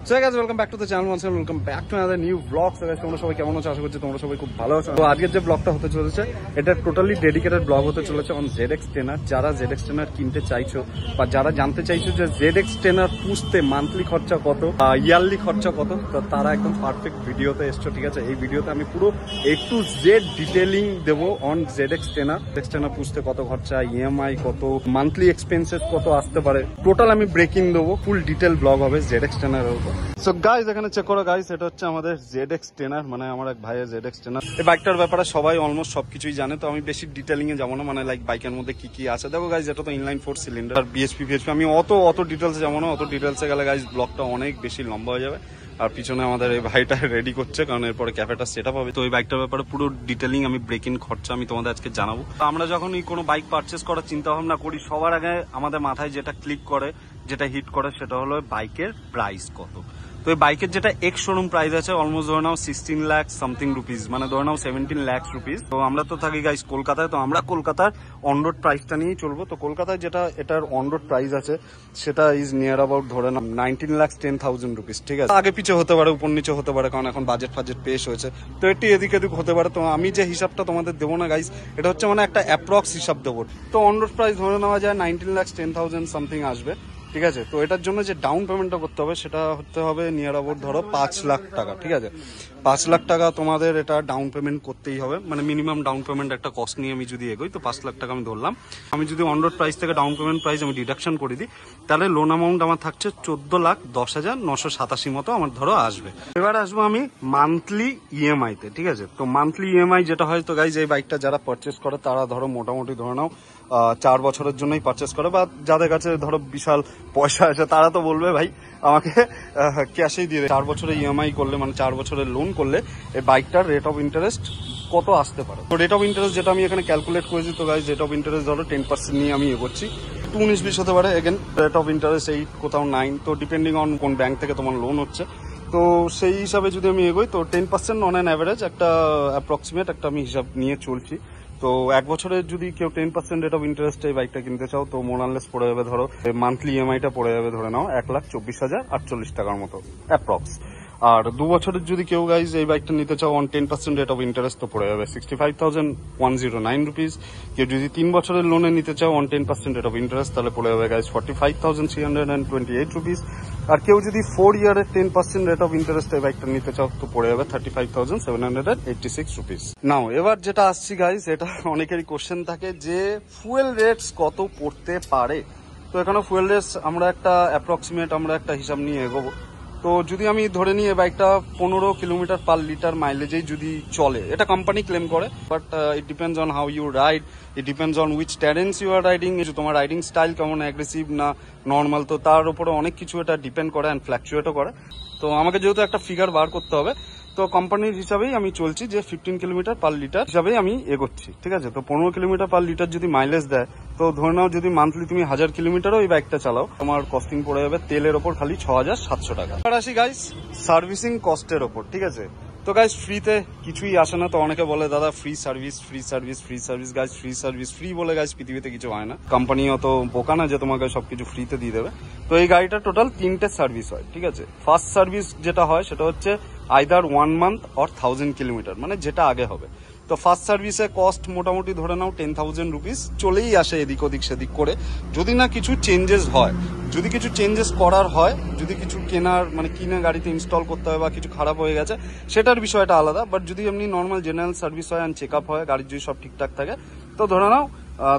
So guys, welcome back to the channel once again. Welcome back to another new vlog. So guys, তোমরা সবাই কেমন আছো? আশা করছি তোমরা সবাই খুব ভালো আছো। তো আজকের যে ব্লগটা হতে চলেছে এটা টোটালি ডেডিকেটেড ব্লগ হতে চলেছে অন ZX10। যারা ZX10 কিনতে চাইছো বা যারা জানতে চাইছো যে ZX10 পুষতে মান্থলি খরচা কত, ইয়ারলি খরচা কত, তো তারা একদম পারফেক্ট ভিডিওতে এসছো। ঠিক আছে, এই ভিডিওতে আমি পুরো A to Z ডিটেইলিং দেবো অন ZX10। ZX10 পুষতে কত খরচা, EMI কত, মান্থলি এক্সপেন্সেস কত আসতে পারে, টোটাল আমি ব্রেকিং দেবো। ফুল ডিটেল ব্লগ হবে ZX10 এর উপর। সো গাইস, এখানে চেক করো গাইস, এটা হচ্ছে আমাদের ZX10, মানে আমার এক ভাইয়ের ZX10। এই বাইকটার ব্যাপারে সবাই অলমোস্ট সবকিছুই জানে, তো আমি বেশি ডিটেলিং এ যাবো না। মানে লাইক বাইকের মধ্যে কি কি আছে দেখো গাইস, এটা তো ইনলাইন 4 সিলিন্ডার BHP আমি অত ডিটেলস যাবো না। অত ডিটেলসে গেলে গাইস ব্লগটা অনেক বেশি লম্বা হয়ে যাবে। আর পিছনে আমাদের এই ভাইটা রেডি করছে, কারণ এরপরে ক্যাফেটা সেট আপ হবে। তো এই বাইকটার ব্যাপারে পুরো ডিটেলিং আমি ব্রেক ইন খরচা আমি তোমাদের আজকে জানাবো। আমরা যখন কোনো বাইক পারচেস করার চিন্তা ভাবনা করি, সবার আগে আমাদের মাথায় যেটা ক্লিক করে, যেটা হিট করে, সেটা হলো বাইকের প্রাইস কত। তো এই বাইকের যেটা এক্স শোরুম প্রাইস আছে অলমোস্ট ধরে নাও 16 লাখ সামথিং রুপিস, মানে ধরে নাও 17 লাখ রুপিস। তো আমরা তো থাকি গাইস কলকাতায়, তো আমরা কলকাতার অন রোড প্রাইসটা নিয়েই চলবো। তো কলকাতায় যেটা এটার অন রোড প্রাইস আছে সেটা ইজ নিয়ার অ্যাবাউট ধরে নাও 19,10,000 রুপিস। ঠিক আছে, আগে পিছে হতে পারে, উপর নিচে হতে পারে, কারণ এখন বাজেট পেশ হয়েছে, তো এটি এদিক এদিক হতে পারে। তো আমি যে হিসাবটা তোমাদের দেবো না গাইস, এটা হচ্ছে মানে একটা অ্যাপ্রক্স হিসাব দেবো। তো অন রোড প্রাইস ধরে নেওয়া যায় 19,10,000 সামথিং আসবে। ঠিক আছে, তো এটার জন্য যে ডাউন পেমেন্টটা করতে হবে সেটা হতে হবে নিয়ার অ্যাবাউট ধরো 5 লাখ টাকা। ঠিক আছে, 5 লাখ টাকা তোমাদের এটা ডাউন পেমেন্ট করতেই হবে। মানে মিনিমাম ডাউন পেমেন্ট একটা কস্ট নিয়ে আমি যদি এগোই, তো 5 লাখ টাকা আমি ধরলাম। আমি যদি অন রোড প্রাইস থেকে ডাউন পেমেন্ট প্রাইস আমি ডিডাকশন করে দিই, তাহলে লোন অ্যামাউন্ট আমার থাকছে 14,10,987 মতো আমার ধরো আসবে। এবার আসবো আমি মান্থলি EMI তে। ঠিক আছে, তো মান্থলি EMI যেটা হয়, তো গাইজ এই বাইকটা যারা পারচেস করে তারা ধরো মোটামুটি ধরে নাও 4 বছরের জন্যই পারচেস করে, বা যাদের কাছে ধরো বিশাল পয়সা আছে তারা তো বলবে ভাই আমাকে ক্যাশেই দিয়ে দেয়। 4 বছরের EMI করলে, মানে 4 বছরের লোন করলে এই বাইকটার রেট অফ ইন্টারেস্ট কত আসতে পারে। তো রেট অফ ইন্টারেস্ট যেটা আমি এখানে ক্যালকুলেট করেছি, তো গাইজ রেট অফ ইন্টারেস্ট ধরো 10% নিয়ে আমি এগোচ্ছি। 19-20 হতে পারে, এগেন রেট অফ ইন্টারেস্ট 8 কোথাও 9, তো ডিপেন্ডিং অন কোন ব্যাংক থেকে তোমার লোন হচ্ছে। তো সেই হিসাবে যদি আমি এগোই, তো 10% অন অ্যান অ্যাভারেজ একটা অ্যাপ্রক্সিমেট একটা আমি হিসাব নিয়ে চলছি। তো 1 বছরের যদি কেউ 10% রেট অফ ইন্টারেস্ট এই বাইকটা কিনতে চাও, তো মোরানলেস পড়ে যাবে ধরো মান্থলি EMI-টা পড়ে যাবে ধরে নাও 1,24,048 টাকার মতো অ্যাপ্রক্স। আর 2 বছরের যদি কেউ গাইজ এই বাইকটা নিতে চাও অন 10% রেট অফ ইন্টারেস্ট, তো পড়ে যাবে 65,109 রুপিস। কেউ যদি 3 বছরের লোনে নিতে চাও অন 10% রেট অফ ইন্টারেস্ট, তাহলে পড়ে যাবে গাইজ 45,328 রুপিস। আর কেউ যদি 4 ইয়ারের 10% রেট অফ ইন্টারেস্ট এই বাইকটা নিতে চাও, তো পড়ে যাবে 35,786 রুপিস। নাও এবার যেটা আসছি গাইজ, এটা অনেকেরই কোশ্চেন থাকে যে ফুয়েল রেটস কত পড়তে পারে। তো এখানে ফুয়েল রেটস আমরা একটা অ্যাপ্রক্সিমেট আমরা একটা হিসাব নিয়ে এগোবো। তো যদি আমি ধরে নিই এই বাইকটা 15 কিলোমিটার পার লিটার মাইলেজেই যদি চলে, এটা কোম্পানি ক্লেম করে, but it depends on how you ride, it depends on which terrains you are riding, তোমার রাইডিং স্টাইল কেমন, অ্যাগ্রেসিভ না নর্মাল, তো তার উপরে অনেক কিছু এটা ডিপেন্ড করে অ্যান্ড ফ্ল্যাকচুয়েটও করে। তো আমাকে যেহেতু একটা ফিগার বার করতে হবে, তো কোম্পানির হিসাবেই আমি চলছি যে 15 কিলোমিটার পার লিটার হিসাবেই আমি এগোচ্ছি। ঠিক আছে, তো 15 কিলোমিটার পার লিটার যদি মাইলেজ দেয়, তো ধরে নাও যদি মান্থলি তুমি 1000 কিলোমিটারও এই বাইকটা চালাও, তোমার কস্টিং পড়ে যাবে তেলের ওপর খালি 6,700 টাকা। এবার আসি গাইস সার্ভিসিং কস্টের ওপর। ঠিক আছে, তো গাইস ফ্রিতে কিছুই আসে না। তো অনেকে বলে দাদা free service free service free service. Guys free service free বলে গাইস পৃথিবীতে কিছু হয় না। কোম্পানি অত বোকা না যে তোমাকে সবকিছু ফ্রিতে দিয়ে দেবে। তো এই গাড়িটা টোটাল 3টে সার্ভিস হয়। ঠিক আছে, ফার্স্ট সার্ভিস যেটা হয় সেটা হচ্ছে আইদার 1 মান্থ অর 1000 কিলোমিটার, মানে যেটা আগে হবে। তো ফার্স্ট সার্ভিসে কস্ট মোটামুটি ধরে নাও 10,000 রুপিস চলেই আসে এদিক ওদিক সেদিক করে, যদি না কিছু চেঞ্জেস হয়। যদি কিছু চেঞ্জেস করার হয়, যদি কিছু কেনার মানে কিনে গাড়িতে ইনস্টল করতে হয় বা কিছু খারাপ হয়ে গেছে, সেটার বিষয়টা আলাদা। বাট যদি এমনি নর্মাল জেনারেল সার্ভিস হয় অ্যান্ড চেক আপ হয়, গাড়ির যদি সব ঠিকঠাক থাকে, তো ধরে নাও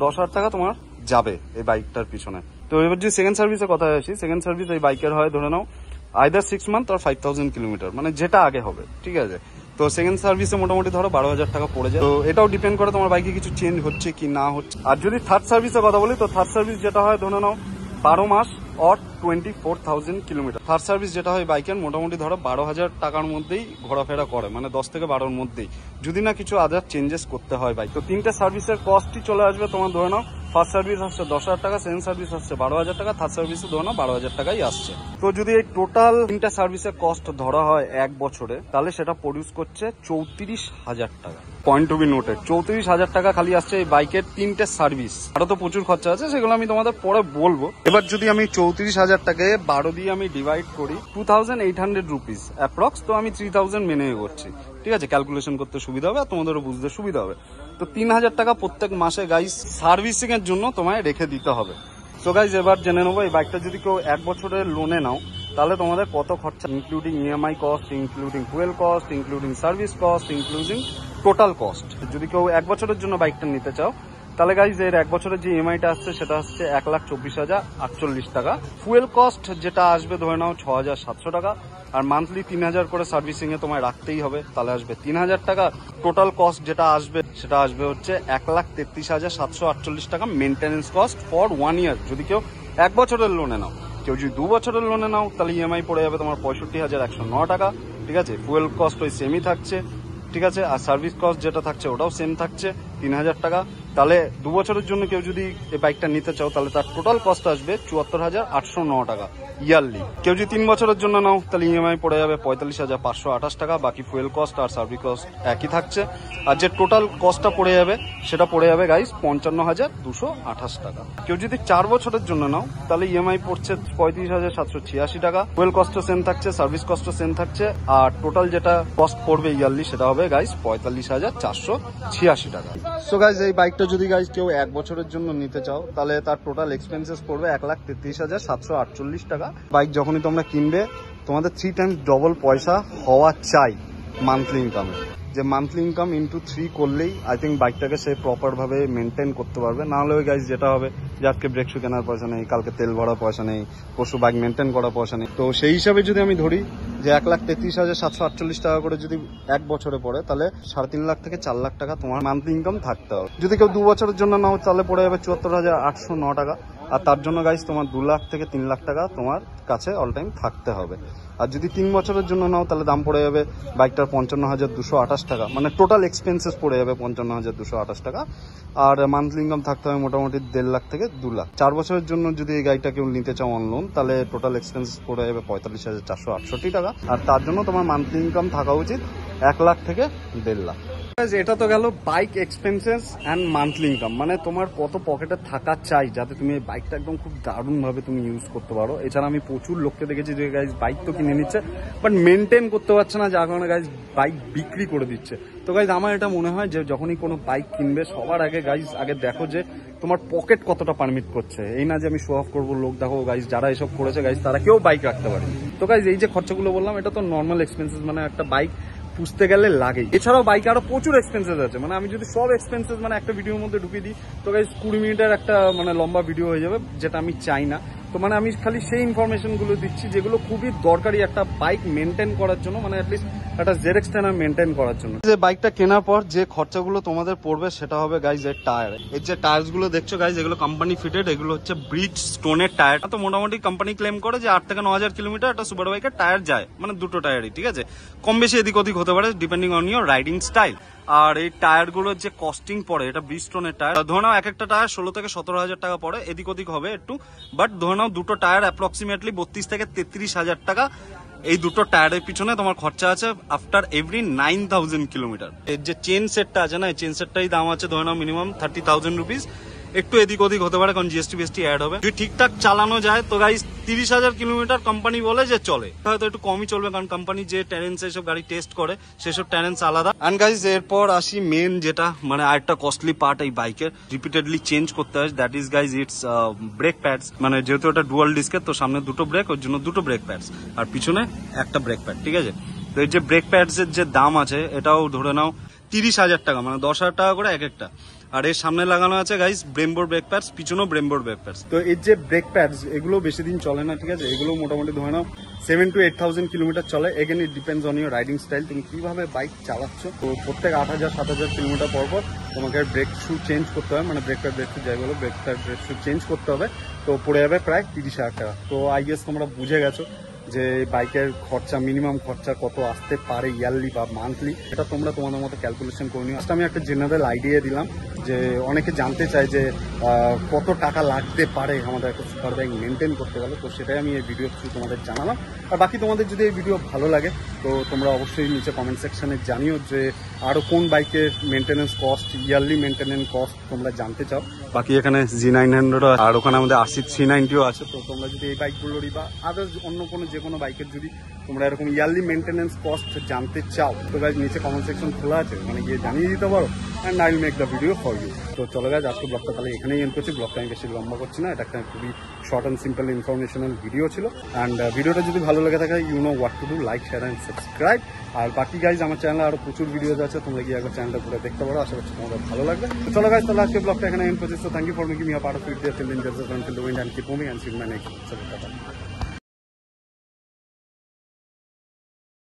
10,000 টাকা তোমার যাবে এই বাইকটার পিছনে। তো এবার যদি সেকেন্ড সার্ভিসের কথা আসি, সেকেন্ড সার্ভিস এই বাইকের হয় ধরে নাও আইদার 6 মান্থ আর 5,000 কিলোমিটার, মানে যেটা আগে হবে। ঠিক আছে, তো সেকেন্ড সার্ভিসে মোটামুটি ধরো 12,000 টাকা পড়ে যায়। তো এটাও ডিপেন্ড করে তোমার বাইকে কিছু চেঞ্জ হচ্ছে কি না হচ্ছে। আর যদি থার্ড সার্ভিসের কথা বলি, তো থার্ড সার্ভিস যেটা হয় ধরে নাও 12 মাস অর 24,000 কিলোমিটার। থার্ড সার্ভিস যেটা হয় বাইকের মোটামুটি ধরো 12,000 টাকার মধ্যেই ঘোরাফেরা করে, মানে 10 থেকে 12-র মধ্যেই, যদি না কিছু আদার চেঞ্জেস করতে হয় বাইক। তো 3টে সার্ভিসের কস্টই চলে আসবে তোমার ধরে নাও ফার্স্ট সার্ভিস আসছে 10,000 টাকা, সেকেন্ড সার্ভিস আসছে 12,000 টাকা, থার্ড সার্ভিসে ধরো না 12,000 টাকাই আসছে। তো যদি এই টোটাল 3টা সার্ভিসের কস্ট ধরা হয় 1 বছরে, তাহলে সেটা প্রডিউস করছে 34,000 টাকা। পয়েন্ট টু বি নোটেড, 34,000 টাকা খালি আসছে এই বাইকের 3টে সার্ভিস। আরো তো প্রচুর খরচা আছে, সেগুলো আমি তোমাদের পরে বলবো। এবার যদি আমি 34,000 টাকায় 12 দিয়ে আমি ডিভাইড করি, 2,800 রুপিস অ্যাপ্রক্স। তো আমি 3,000 মেনে করছি, ঠিক আছে, ক্যালকুলেশন করতে সুবিধা হবে আর তোমাদেরও বুঝতে সুবিধা হবে। তো 3,000 টাকা প্রত্যেক মাসে গাইস সার্ভিসিং এর জন্য তোমায় রেখে দিতে হবে। সো গাইস এবার জেনে নেবো এই বাইকটা যদি কেউ 1 বছরের লোনে নাও, তাহলে তোমাদের কত খরচা, including EMI cost, including fuel cost, including service cost, including total cost. যদি কেউ 1 বছরের জন্য বাইকটা নিতে চাও, তাহলে গাইজ এর 1 বছরের যে ইএমআইটা আসছে সেটা আসছে 1,24,048 টাকা। ফুয়েল কস্ট যেটা আসবে ধরে নাও 6,700 টাকা, আর মান্থলি 3,000 করে সার্ভিসিং এ তোমায় রাখতেই হবে, তাহলে আসবে 3,000 টাকা। টোটাল কস্ট যেটা আসবে সেটা আসবে হচ্ছে 1,33,748 টাকা মেনটেন্যান্স কস্ট ফর 1 ইয়ার যদি কেউ 1 বছরের লোনে নাও। কেউ যদি 2 বছরের লোনে নাও, তাহলে ইএমআই পড়ে যাবে তোমার 65,109 টাকা, ঠিক আছে। ফুয়েল কস্ট ওই সেমই থাকছে, ঠিক আছে, আর সার্ভিস কস্ট যেটা থাকছে ওটাও সেম থাকছে 3,000 টাকা। তাহলে 2 বছরের জন্য কেউ যদি এই বাইকটা নিতে চাও, তাহলে তার টোটাল কস্ট আসবে 74,809 টাকা ইয়ারলি। কেউ যদি 3 বছরের জন্য নাও, তাহলে ইএমআই পড়ে যাবে 45,528 টাকা, বাকি ফুয়েল কস্ট আর সার্ভিস কস্ট একই থাকছে। আর যে টোটাল কস্টটা পড়ে যাবে সেটা পড়ে যাবে গাইস 55,228 টাকা। কেউ যদি 4 বছরের জন্য নাও, তাহলে ইএমআই পড়ছে 35,786 টাকা, ফুয়েল কস্টও সেম থাকছে, সার্ভিস কস্টও সেম থাকছে, আর টোটাল যেটা কস্ট পড়বে ইয়ারলি সেটা হবে গাইস 45,486 টাকা। সো গাইস এই বাইকটা যদি গাইস কেউ 1 বছরের জন্য নিতে চাও, তাহলে তার টোটাল এক্সপেন্সেস পড়বে 1,33,748 টাকা। বাইক যখনই তোমরা কিনবে, তোমাদের 3 টাইমস ডবল পয়সা হওয়া চাই মান্থলি ইনকামে। যে মান্থলি ইনকাম ইন্টু 3 করলেই আই থিঙ্ক বাইকটাকে সে প্রপার ভাবে মেনটেন করতে পারবে। না হলে ওই গাইস যেটা হবে যে আজকে ব্রেক শু কেনার পয়সা নেই, কালকে তেল ভরার পয়সা নেই, পরশু বাইক মেনটেন করার পয়সা নেই। তো সেই হিসাবে যদি আমি ধরি যে 1,33,748 টাকা করে যদি 1 বছরে পড়ে, তাহলে 3.5 লাখ থেকে 4 লাখ টাকা তোমার মান্থলি ইনকাম থাকতে হবে। যদি কেউ 2 বছরের জন্য নাও, তাহলে পড়ে যাবে 74,809 টাকা। আর তার জন্য গাইস তোমার 2 লাখ থেকে 3 লাখ টাকা তোমার কাছে অল টাইম থাকতে হবে। আর যদি 3 বছরের জন্য নাও, তাহলে দাম পড়ে যাবে বাইকটার 55,228 টাকা, মানে টোটাল এক্সপেন্সেস পড়ে যাবে 55,228 টাকা। আর মান্থলি ইনকাম থাকতে হবে মোটামুটি 1.5 লাখ থেকে 2 লাখ। 4 বছরের জন্য যদি এই গাড়িটা কেউ নিতে চাও অন লোন, তাহলে টোটাল এক্সপেন্সেস পড়ে যাবে 45,468 টাকা। আর তার জন্য তোমার মান্থলি ইনকাম থাকা উচিত 1 লাখ থেকে 1.5 লাখ। এটা তো গেল bike expenses and monthly income, মানে তোমার কত পকেটে থাকা চাই যাতে তুমি এই বাইকটা একদম খুব দারুণ ভাবে তুমি ইউজ করতে পারো। এছাড়া আমি প্রচুর লোককে দেখেছি যে গাইজ বাইক তো কিনে নিচ্ছে বাট মেনটেন করতে পারছে না, যার কারণে গাইজ বাইক বিক্রি করে দিচ্ছে। তো গাইজ আমার এটা মনে হয় যে যখনই কোনো বাইক কিনবে, সবার আগে গাইজ আগে দেখো যে তোমার পকেট কতটা পারমিট করছে। এই না যে আমি শো অফ করবো, লোক দেখো গাইজ যারা এসব করেছে গাইজ তারা কেউ বাইক রাখতে পারে। তো গাইজ এই যে খরচাগুলো বললাম, এটা তো নর্মাল এক্সপেন্সেস, মানে একটা বাইক পুষতে গেলে লাগেই। এছাড়াও বাইকে আরো প্রচুর এক্সপেন্সেস আছে, মানে আমি যদি সব এক্সপেন্সেস মানে একটা ভিডিওর মধ্যে ঢুকিয়ে দিই, তো গাইস 20 মিনিটের একটা মানে লম্বা ভিডিও হয়ে যাবে, যেটা আমি চাই না। তো মানে আমি খালি সেই ইনফরমেশন গুলো দিচ্ছি যেগুলো খুবই দরকারি একটা বাইক মেনটেন করার জন্য, মানে অ্যাটলিস্ট একটা ZX টেনার মেনটেন করার জন্য। যে বাইকটা কেনার পর যে খরচাগুলো তোমাদের পড়বে সেটা হবে গাইজ এর টায়ার। এর যে টায়ার্স গুলো দেখছো গাইজ, এগুলো কোম্পানি ফিটেড, এগুলো হচ্ছে ব্রিজ স্টোনের টায়ার। তো মোটামুটি কোম্পানি ক্লেম করে যে 8 থেকে 9,000 কিলোমিটার একটা সুপার বাইকের টায়ার যায়, মানে দুটো টায়ারই, ঠিক আছে। কম বেশি এদিক ওদিক হতে পারে depending on your riding style. আর এই টায়ার গুলোর যে কস্টিং পড়ে, এটা ব্রিজস্টোনের টায়ার, ধরে নাও এক একটা টায়ার 16 থেকে 17,000 টাকা পড়ে, এদিক ওদিক হবে একটু, বাট ধরে নাও দুটো টায়ার অ্যাপ্রক্সিমেটলি 32 থেকে 33,000 টাকা। এই দুটো টায়ারের পিছনে তোমার খরচা আছে আফটার এভরি 9,000 কিলোমিটার। এর যে চেন সেটটা আছে না, এই চেন সেটটাই দাম আছে ধরে নাও মিনিমাম 30,000 রুপিস। একটু এদিক ওদিক হতে পারে কারণ জিএসটি বিএসটি অ্যাড হবে। যদি ঠিকঠাক চালানো যায় তো গাইস 30,000 কিলোমিটার কোম্পানি বলে যে চলে, হয়তো একটু কমই চলবে কারণ কোম্পানি যে ট্যারেন্স এইসব গাড়ি টেস্ট করে সেসব ট্যারেন্স আলাদা। অ্যান্ড গাইস এরপর আসি মেন যেটা মানে আরেকটা কস্টলি পার্ট এই বাইকের, রিপিটেডলি চেঞ্জ করতে হয়, that is guys it's brake pads. মানে যেহেতু এটা ডুয়াল ডিস্কের, তো সামনে দুটো ব্রেক, ওর জন্য দুটো ব্রেক প্যাডস, আর পিছনে একটা ব্রেক প্যাড, ঠিক আছে। তো এই যে ব্রেক প্যাডস এর যে দাম আছে, এটাও ধরে নাও 30,000 টাকা, মানে 10,000 টাকা করে এক একটা। আর এর সামনে লাগানো আছে গাইস ব্রেমবোর ব্রেক প্যাডস, পিছনেও ব্রেমবোর ব্রেক প্যাডস। তো এর যে ব্রেক প্যাডস, এগুলো বেশি দিন চলে না, ঠিক আছে। এগুলো মোটামুটি ধরে নাও 7,000 to 8,000 কিলোমিটার চলে। Again it depends on your riding style, তুমি কিভাবে বাইক চালাচ্ছ। তো প্রত্যেক 8,000-7,000 কিলোমিটার পর পর তোমাকে ব্রেক শু চেঞ্জ করতে হবে, মানে ব্রেক প্যাড ব্রেক শু যাই বলো, brake pad brake shoe change করতে হবে। তো পড়ে যাবে প্রায় 30,000 টাকা। তো আই গেস তোমরা বুঝে গেছো যে বাইকের খরচা, মিনিমাম খরচা কত আসতে পারে ইয়ারলি বা মান্থলি, এটা তোমরা তোমাদের মতো ক্যালকুলেশন করে নিও। আমি একটা জেনারেল আইডিয়া দিলাম যে অনেকে জানতে চায় যে কত টাকা লাগতে পারে আমাদের একটা সুপার বাইক মেনটেন করতে গেলে, তো সেটাই আমি এই ভিডিও থ্রু তোমাদের জানালাম। আর বাকি তোমাদের যদি এই ভিডিও ভালো লাগে তো তোমরা অবশ্যই নিচে কমেন্ট সেকশনে জানিও যে আরও কোন বাইকের maintenance cost, yearly maintenance cost তোমরা জানতে চাও। বাকি এখানে G900 আর ওখানে আমাদের RC 390ও আছে। তো তোমরা যদি এই বাইকগুলোরই বা আদার্স অন্য কোনো যে কোনো বাইকের যদি তোমরা এরকম ইয়ারলি মেনটেন্যান্স কস্ট জানতে চাও তো গাইজ নিচে কমেন্ট সেকশন খোলা আছে, মানে গিয়ে জানিয়ে দিতে পারো, and I will make the video for you. তো চলো গাইজ আজকে ব্লগটা তাহলে এখানেই এন্ড করছি। ব্লগটা আমি বেশি লম্বা করছি না, এটা একটা খুবই short and simple informational video ছিল। অ্যান্ড ভিডিওটা যদি ভালো লেগে থাকে you know what to do, like, share and subscribe. আর বাকি গাইজ আমার চ্যানেলে আরো প্রচুর ভিডিওজ আছে, তোমরা গিয়ে একবার চ্যানেলটা ঘুরে দেখতে পারো, আশা করছি তোমাদের ভালো লাগবে। তো চলো গাইজ তাহলে আজকে ব্লগটা এখানে এন্ড করছি। তো thank you for making me a part of it, till then just until the wind and keep moving and see you in my next video.